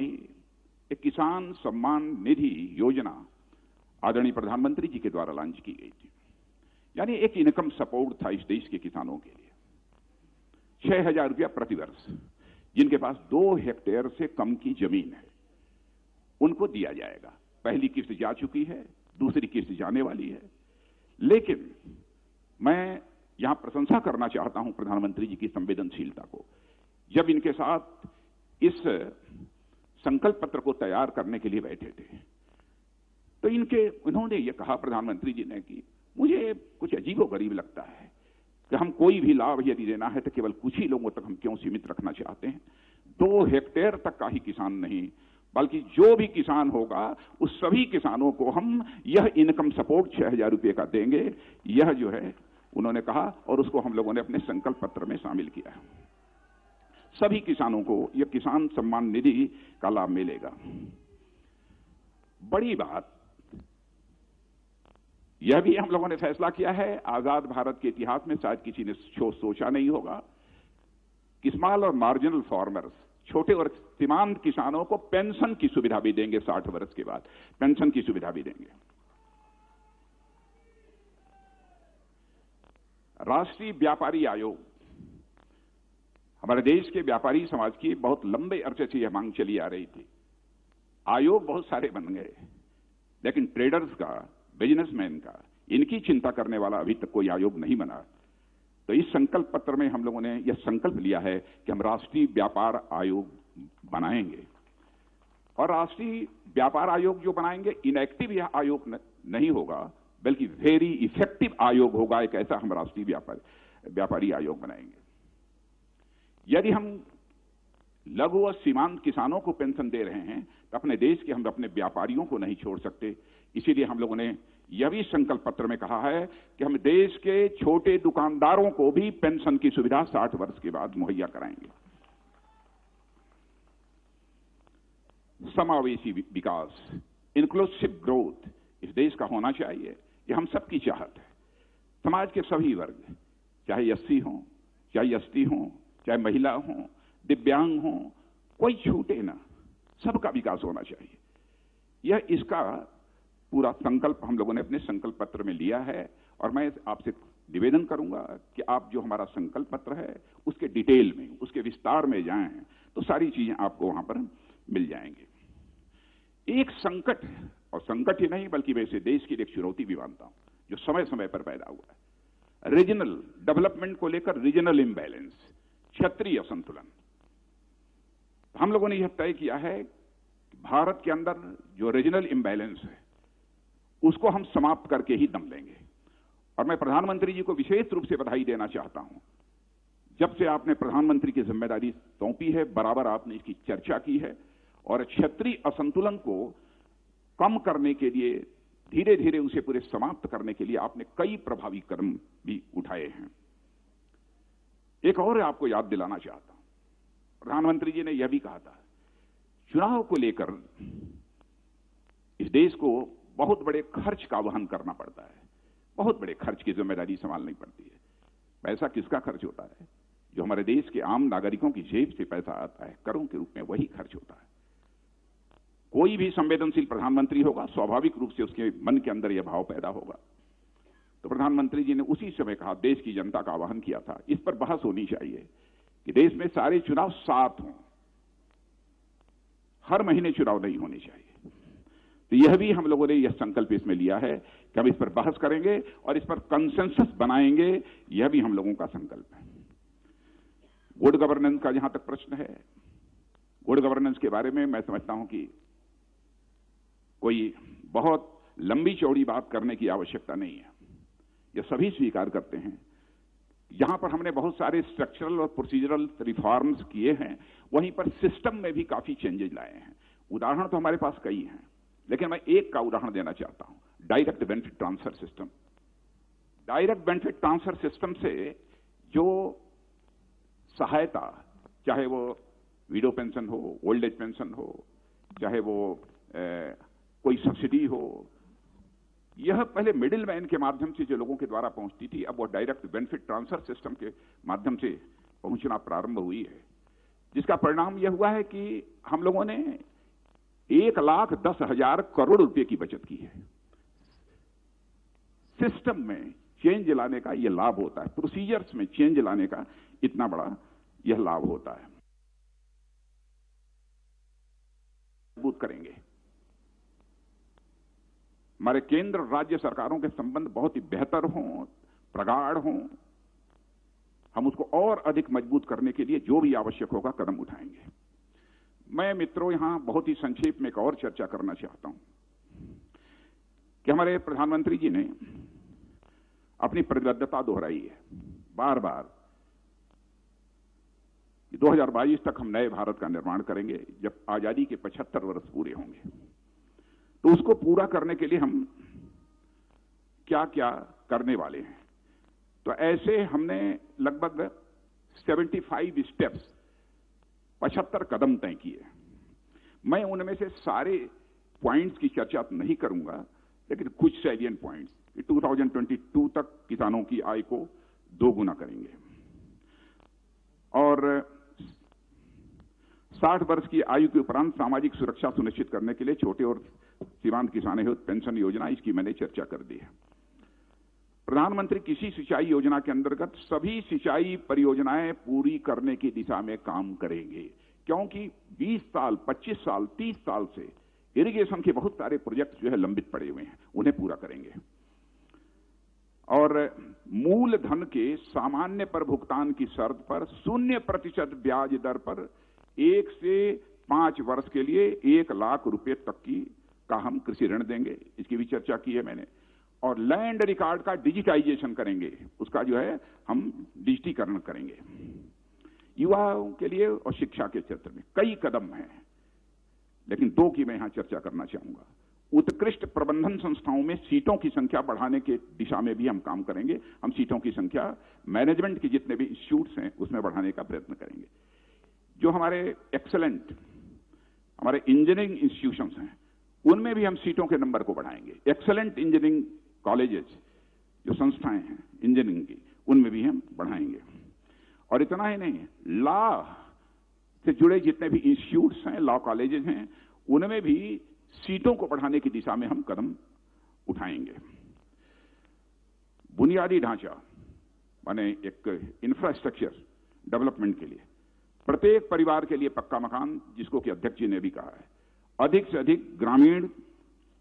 एक किसान सम्मान निधि योजना आदरणीय प्रधानमंत्री जी के द्वारा लॉन्च की गई थी। यानी एक इनकम सपोर्ट था इस देश के किसानों के लिए। 6,000 रुपया प्रति वर्ष जिनके पास 2 हेक्टेयर से कम की जमीन है उनको दिया जाएगा। पहली किस्त जा चुकी है, दूसरी किस्त जाने वाली है। लेकिन मैं यहां प्रशंसा करना चाहता हूं प्रधानमंत्री जी की संवेदनशीलता को। जब इनके साथ इस संकल्प पत्र को तैयार करने के लिए बैठे थे तो उन्होंने ये कहा प्रधानमंत्री जी ने कि मुझे कुछ अजीबोगरीब लगता है कि हम कोई भी लाभ यदि देना है तो केवल कुछ ही लोगों तक हम क्यों सीमित रखना चाहते हैं। 2 हेक्टेयर तक का ही किसान नहीं बल्कि जो भी किसान होगा उस सभी किसानों को हम यह इनकम सपोर्ट 6,000 रुपये का देंगे। यह जो है उन्होंने कहा और उसको हम लोगों ने अपने संकल्प पत्र में शामिल किया है। सभी किसानों को यह किसान सम्मान निधि का लाभ मिलेगा। बड़ी बात यह भी हम लोगों ने फैसला किया है, आजाद भारत के इतिहास में शायद किसी ने सोचा नहीं होगा कि स्मॉल और मार्जिनल फार्मर्स, छोटे और सीमांत किसानों को पेंशन की सुविधा भी देंगे। 60 वर्ष के बाद पेंशन की सुविधा भी देंगे। राष्ट्रीय व्यापारी आयोग, हमारे देश के व्यापारी समाज की बहुत लंबे अरसे से यह मांग चली आ रही थी। आयोग बहुत सारे बन गए लेकिन ट्रेडर्स का, बिजनेसमैन का, इनकी चिंता करने वाला अभी तक कोई आयोग नहीं बना। तो इस संकल्प पत्र में हम लोगों ने यह संकल्प लिया है कि हम राष्ट्रीय व्यापार आयोग बनाएंगे। और राष्ट्रीय व्यापार आयोग जो बनाएंगे इनएक्टिव यह आयोग नहीं होगा बल्कि वेरी इफेक्टिव आयोग होगा। एक ऐसा हम राष्ट्रीय व्यापारी आयोग बनाएंगे। यदि हम लघु और सीमांत किसानों को पेंशन दे रहे हैं तो अपने देश के हम अपने व्यापारियों को नहीं छोड़ सकते। इसीलिए हम लोगों ने यह भी संकल्प पत्र में कहा है कि हम देश के छोटे दुकानदारों को भी पेंशन की सुविधा 60 वर्ष के बाद मुहैया कराएंगे। समावेशी विकास, इंक्लूसिव ग्रोथ इस देश का होना चाहिए। यह हम सबकी चाहत है। समाज के सभी वर्ग, चाहे एससी हो, चाहे एसटी हो, चाहे महिला हो, दिव्यांग हो, कोई छूटे ना, सबका विकास होना चाहिए। यह इसका पूरा संकल्प हम लोगों ने अपने संकल्प पत्र में लिया है। और मैं आपसे निवेदन करूंगा कि आप जो हमारा संकल्प पत्र है उसके डिटेल में, उसके विस्तार में जाएं तो सारी चीजें आपको वहां पर मिल जाएंगी। एक संकट, और संकट ही नहीं बल्कि वैसे देश की एक चुनौती भी मानता हूं जो समय समय पर पैदा हुआ है, रीजनल डेवलपमेंट को लेकर रीजनल इम्बैलेंस, क्षेत्रीय असंतुलन। हम लोगों ने यह तय किया है कि भारत के अंदर जो रीजनल इम्बैलेंस है उसको हम समाप्त करके ही दम लेंगे। और मैं प्रधानमंत्री जी को विशेष रूप से बधाई देना चाहता हूं। जब से आपने प्रधानमंत्री की जिम्मेदारी सौंपी है बराबर आपने इसकी चर्चा की है और क्षेत्रीय असंतुलन को कम करने के लिए, धीरे धीरे उसे पूरे समाप्त करने के लिए आपने कई प्रभावी कदम भी उठाए हैं। एक और आपको याद दिलाना चाहता हूं, प्रधानमंत्री जी ने यह भी कहा था चुनाव को लेकर इस देश को बहुत बड़े खर्च का वहन करना पड़ता है, बहुत बड़े खर्च की जिम्मेदारी संभालनी पड़ती है। पैसा किसका खर्च होता है? जो हमारे देश के आम नागरिकों की जेब से पैसा आता है, करों के रूप में, वही खर्च होता है। कोई भी संवेदनशील प्रधानमंत्री होगा स्वाभाविक रूप से उसके मन के अंदर यह भाव पैदा होगा। तो प्रधानमंत्री जी ने उसी समय कहा, देश की जनता का आह्वान किया था, इस पर बहस होनी चाहिए कि देश में सारे चुनाव साथ हों, हर महीने चुनाव नहीं होने चाहिए। तो यह भी हम लोगों ने यह संकल्प इसमें लिया है कि हम इस पर बहस करेंगे और इस पर कंसेंसस बनाएंगे। यह भी हम लोगों का संकल्प है। गुड गवर्नेंस का जहां तक प्रश्न है, गुड गवर्नेंस के बारे में मैं समझता हूं कि कोई बहुत लंबी चौड़ी बात करने की आवश्यकता नहीं है। यह सभी स्वीकार करते हैं। जहां पर हमने बहुत सारे स्ट्रक्चरल और प्रोसीजरल रिफॉर्म्स किए हैं वहीं पर सिस्टम में भी काफी चेंजेस लाए हैं। उदाहरण तो हमारे पास कई हैं लेकिन मैं एक का उदाहरण देना चाहता हूं, direct benefit transfer system. Direct benefit transfer system से जो सहायता, चाहे वो विडो पेंशन हो, ओल्ड एज पेंशन हो, चाहे वो कोई सब्सिडी हो, यह पहले मिडिल मैन के माध्यम से जो लोगों के द्वारा पहुंचती थी, अब वो डायरेक्ट बेनिफिट ट्रांसफर सिस्टम के माध्यम से पहुंचना प्रारंभ हुई है। जिसका परिणाम यह हुआ है कि हम लोगों ने 1,10,000 करोड़ रुपए की बचत की है। सिस्टम में चेंज लाने का यह लाभ होता है, प्रोसीजर्स में चेंज लाने का इतना बड़ा यह लाभ होता है। मजबूत करेंगे। हमारे केंद्र राज्य सरकारों के संबंध बहुत ही बेहतर हों, प्रगाढ़ हों। हम उसको और अधिक मजबूत करने के लिए जो भी आवश्यक होगा कदम उठाएंगे। मैं मित्रों यहां बहुत ही संक्षेप में एक और चर्चा करना चाहता हूं कि हमारे प्रधानमंत्री जी ने अपनी प्रतिबद्धता दोहराई है बार बार। 2022 तक हम नए भारत का निर्माण करेंगे जब आजादी के 75 वर्ष पूरे होंगे। तो उसको पूरा करने के लिए हम क्या क्या करने वाले हैं। तो ऐसे हमने लगभग 75 स्टेप्स, 75 कदम तय किए। मैं उनमें से सारे पॉइंट्स की चर्चा नहीं करूंगा, लेकिन कुछ सैलिएंट पॉइंट्स। 2022 तक किसानों की आय को 2 गुना करेंगे और 60 वर्ष की आयु के उपरांत सामाजिक सुरक्षा सुनिश्चित करने के लिए छोटे और सीमांत किसानों हेतु पेंशन योजना, इसकी मैंने चर्चा कर दी है। प्रधानमंत्री कृषि सिंचाई योजना के अंतर्गत सभी सिंचाई परियोजनाएं पूरी करने की दिशा में काम करेंगे, क्योंकि 20 साल, 25 साल, 30 साल से इरिगेशन के बहुत सारे प्रोजेक्ट जो है लंबित पड़े हुए हैं, उन्हें पूरा करेंगे। और मूलधन के सामान्य पर भुगतान की शर्त पर 0% ब्याज दर पर 1 से 5 वर्ष के लिए 1 लाख रुपए तक का हम कृषि ऋण देंगे, इसकी भी चर्चा की है मैंने। और लैंड रिकॉर्ड का डिजिटाइजेशन करेंगे, उसका जो है हम डिजिटीकरण करेंगे। युवाओं के लिए और शिक्षा के क्षेत्र में कई कदम हैं, लेकिन 2 की मैं यहां चर्चा करना चाहूंगा। उत्कृष्ट प्रबंधन संस्थाओं में सीटों की संख्या बढ़ाने के दिशा में भी हम काम करेंगे। हम सीटों की संख्या मैनेजमेंट के जितने भी इंस्टीट्यूट्स हैं उसमें बढ़ाने का प्रयत्न करेंगे। जो हमारे एक्सेलेंट हमारे इंजीनियरिंग इंस्टीट्यूशंस हैं, उनमें भी हम सीटों के नंबर को बढ़ाएंगे। एक्सेलेंट इंजीनियरिंग कॉलेजेस, जो संस्थाएं हैं इंजीनियरिंग की, उनमें भी हम बढ़ाएंगे। और इतना ही नहीं, लॉ से जुड़े जितने भी इंस्टीट्यूट्स हैं, लॉ कॉलेजेस हैं, उनमें भी सीटों को बढ़ाने की दिशा में हम कदम उठाएंगे। बुनियादी ढांचा माने एक इंफ्रास्ट्रक्चर डेवलपमेंट के लिए प्रत्येक परिवार के लिए पक्का मकान, जिसको कि अध्यक्ष जी ने भी कहा है। अधिक से अधिक ग्रामीण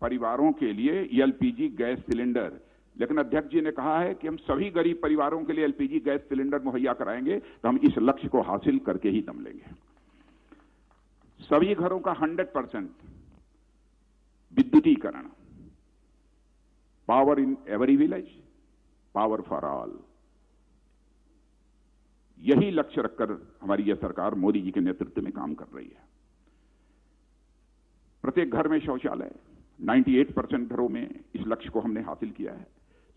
परिवारों के लिए एलपीजी गैस सिलेंडर, लेकिन अध्यक्ष जी ने कहा है कि हम सभी गरीब परिवारों के लिए एलपीजी गैस सिलेंडर मुहैया कराएंगे, तो हम इस लक्ष्य को हासिल करके ही दम लेंगे। सभी घरों का 100% विद्युतीकरण, power in every village, power for all, यही लक्ष्य रखकर हमारी यह सरकार मोदी जी के नेतृत्व में काम कर रही है। प्रत्येक घर में शौचालय, 98% घरों में इस लक्ष्य को हमने हासिल किया है।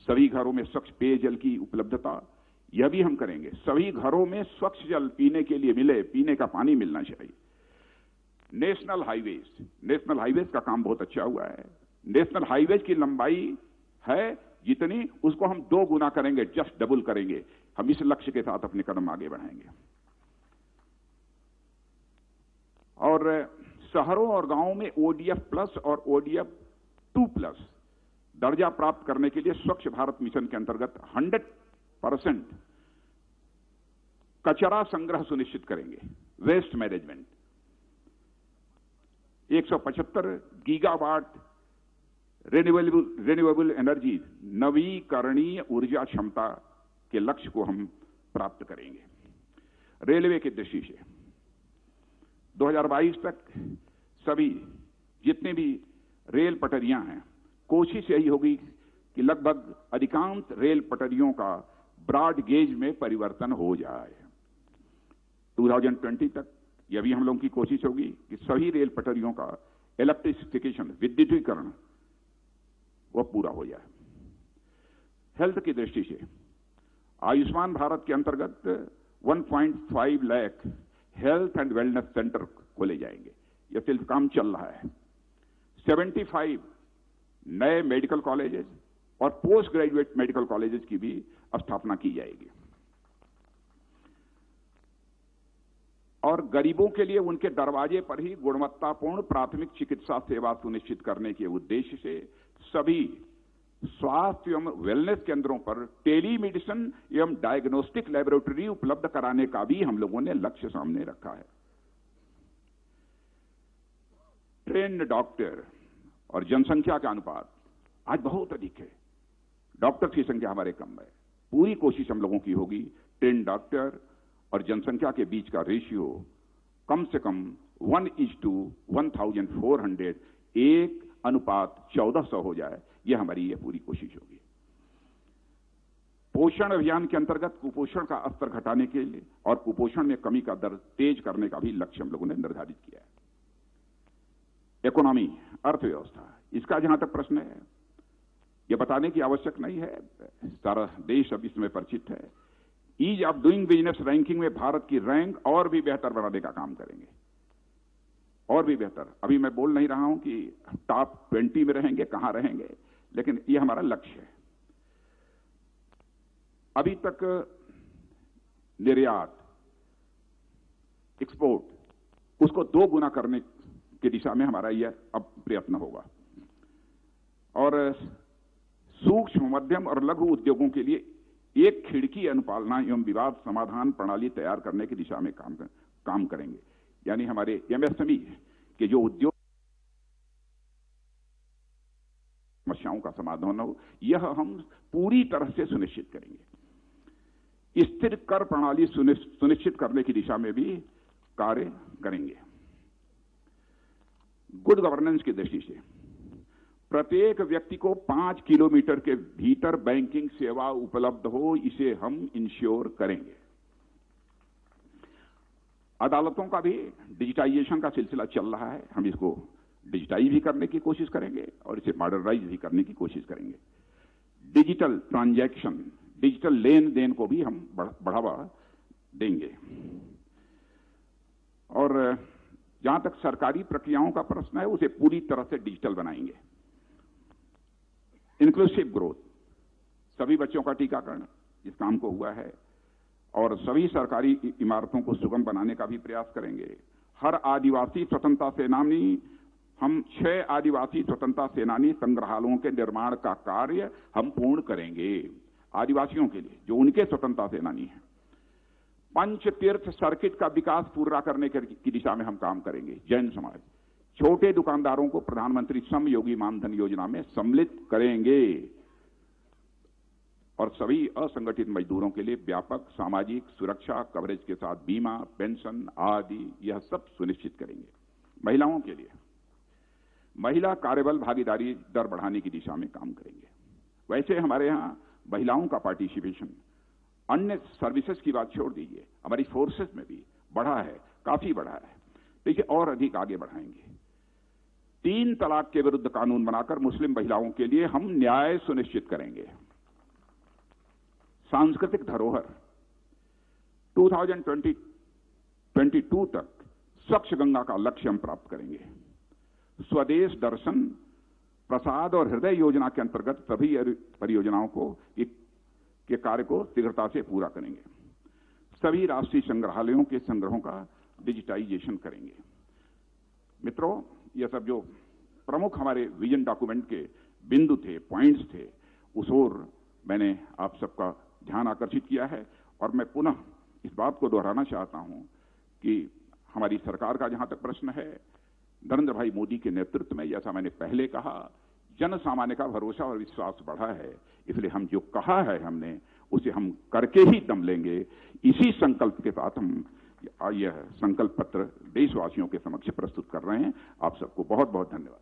सभी घरों में स्वच्छ पेयजल की उपलब्धता, यह भी हम करेंगे। सभी घरों में स्वच्छ जल पीने के लिए मिले, पीने का पानी मिलना चाहिए। नेशनल हाईवेज का काम बहुत अच्छा हुआ है। नेशनल हाईवेज की लंबाई है जितनी, उसको हम 2 गुना करेंगे, जस्ट डबल करेंगे। हम इस लक्ष्य के साथ अपने कदम आगे बढ़ाएंगे। और शहरों और गांवों में ODF प्लस और ODF 2+ दर्जा प्राप्त करने के लिए स्वच्छ भारत मिशन के अंतर्गत 100% कचरा संग्रह सुनिश्चित करेंगे। Waste management, 175 gigawatt renewable energy, नवीकरणीय ऊर्जा क्षमता के लक्ष्य को हम प्राप्त करेंगे। रेलवे की दृष्टि से 2022 तक सभी जितने भी रेल पटरियां हैं, कोशिश यही होगी कि लगभग अधिकांश रेल पटरियों का ब्रॉड गेज में परिवर्तन हो जाए। 2020 तक यह भी हम लोगों की कोशिश होगी कि सभी रेल पटरियों का इलेक्ट्रिफिकेशन, विद्युतीकरण, वह पूरा हो जाए। हेल्थ की दृष्टि से आयुष्मान भारत के अंतर्गत 1.5 lakh health and wellness centre खोले जाएंगे। यह सिर्फ काम चल रहा है। 75 नए मेडिकल कॉलेजेस और पोस्ट ग्रेजुएट मेडिकल कॉलेजेस की भी स्थापना की जाएगी। और गरीबों के लिए उनके दरवाजे पर ही गुणवत्तापूर्ण प्राथमिक चिकित्सा सेवा सुनिश्चित करने के उद्देश्य से सभी स्वास्थ्य एवं वेलनेस केंद्रों पर टेलीमेडिसिन एवं डायग्नोस्टिक लेबोरेटरी उपलब्ध कराने का भी हम लोगों ने लक्ष्य सामने रखा है। ट्रेन्ड डॉक्टर और जनसंख्या का अनुपात आज बहुत अधिक है, डॉक्टर्स की संख्या हमारे कम है। पूरी कोशिश हम लोगों की होगी ट्रेन्ड डॉक्टर और जनसंख्या के बीच का रेशियो कम से कम 1:1400 1:1400 हो जाए, यह हमारी ये पूरी कोशिश होगी। पोषण अभियान के अंतर्गत कुपोषण का स्तर घटाने के लिए और कुपोषण में कमी का दर तेज करने का भी लक्ष्य हम लोगों ने निर्धारित किया है। इकोनॉमी, अर्थव्यवस्था, इसका जहां तक प्रश्न है, यह बताने की आवश्यक नहीं है, सारा देश अब इसमें परिचित है। Ease of doing business ranking में भारत की रैंक और भी बेहतर बनाने का काम करेंगे, और भी बेहतर। अभी मैं बोल नहीं रहा हूं कि टॉप 20 में रहेंगे, कहां रहेंगे, लेकिन यह हमारा लक्ष्य है। अभी तक निर्यात, एक्सपोर्ट, उसको 2 गुना करने की दिशा में हमारा यह अब प्रयत्न होगा। और सूक्ष्म, मध्यम और लघु उद्योगों के लिए एक खिड़की अनुपालना एवं विवाद समाधान प्रणाली तैयार करने की दिशा में काम करेंगे। यानी हमारे एमएसएमई के जो उद्योग समस्याओं का समाधान हो, यह हम पूरी तरह से सुनिश्चित करेंगे। स्थिर कर प्रणाली सुनिश्चित करने की दिशा में भी कार्य करेंगे। गुड गवर्नेंस की दृष्टि से प्रत्येक व्यक्ति को 5 किलोमीटर के भीतर बैंकिंग सेवा उपलब्ध हो, इसे हम इंश्योर करेंगे। अदालतों का भी डिजिटाइजेशन का सिलसिला चल रहा है, हम इसको डिजिटाइज भी करने की कोशिश करेंगे और इसे मॉडर्नाइज भी करने की कोशिश करेंगे। डिजिटल ट्रांजैक्शन, डिजिटल लेन देन को भी हम बढ़ावा देंगे। और जहां तक सरकारी प्रक्रियाओं का प्रश्न है, उसे पूरी तरह से डिजिटल बनाएंगे। इंक्लूसिव ग्रोथ, सभी बच्चों का टीकाकरण इस काम को हुआ है, और सभी सरकारी इमारतों को सुगम बनाने का भी प्रयास करेंगे। हर आदिवासी स्वतंत्रता सेनानी, हम 6 आदिवासी स्वतंत्रता सेनानी संग्रहालयों के निर्माण का कार्य हम पूर्ण करेंगे आदिवासियों के लिए, जो उनके स्वतंत्रता सेनानी हैं। पंच तीर्थ सर्किट का विकास पूरा करने की दिशा में हम काम करेंगे। जैन समाज, छोटे दुकानदारों को प्रधानमंत्री श्रम योगी मानधन योजना में सम्मिलित करेंगे, और सभी असंगठित मजदूरों के लिए व्यापक सामाजिक सुरक्षा कवरेज के साथ बीमा, पेंशन आदि यह सब सुनिश्चित करेंगे। महिलाओं के लिए महिला कार्यबल भागीदारी दर बढ़ाने की दिशा में काम करेंगे। वैसे हमारे यहां महिलाओं का पार्टिसिपेशन, अन्य सर्विसेज की बात छोड़ दीजिए, हमारी फोर्सेस में भी बढ़ा है, काफी बढ़ा है। देखिए, और अधिक आगे बढ़ाएंगे। 3 तलाक के विरुद्ध कानून बनाकर मुस्लिम महिलाओं के लिए हम न्याय सुनिश्चित करेंगे। सांस्कृतिक धरोहर, 2022 तक स्वच्छ गंगा का लक्ष्य हम प्राप्त करेंगे। स्वदेश दर्शन, प्रसाद और हृदय योजना के अंतर्गत सभी परियोजनाओं के कार्य को शीघ्रता से पूरा करेंगे। सभी राष्ट्रीय संग्रहालयों के संग्रहों का डिजिटाइजेशन करेंगे। मित्रों, यह सब जो प्रमुख हमारे विजन डॉक्यूमेंट के बिंदु थे, पॉइंट्स थे, उस ओर मैंने आप सबका ध्यान आकर्षित किया है। और मैं पुनः इस बात को दोहराना चाहता हूं कि हमारी सरकार का जहां तक प्रश्न है, नरेंद्र भाई मोदी के नेतृत्व में, जैसा मैंने पहले कहा, जन सामान्य का भरोसा और विश्वास बढ़ा है। इसलिए हम जो कहा है हमने, उसे हम करके ही दम लेंगे। इसी संकल्प के साथ हम यह संकल्प पत्र देशवासियों के समक्ष प्रस्तुत कर रहे हैं। आप सबको बहुत बहुत धन्यवाद।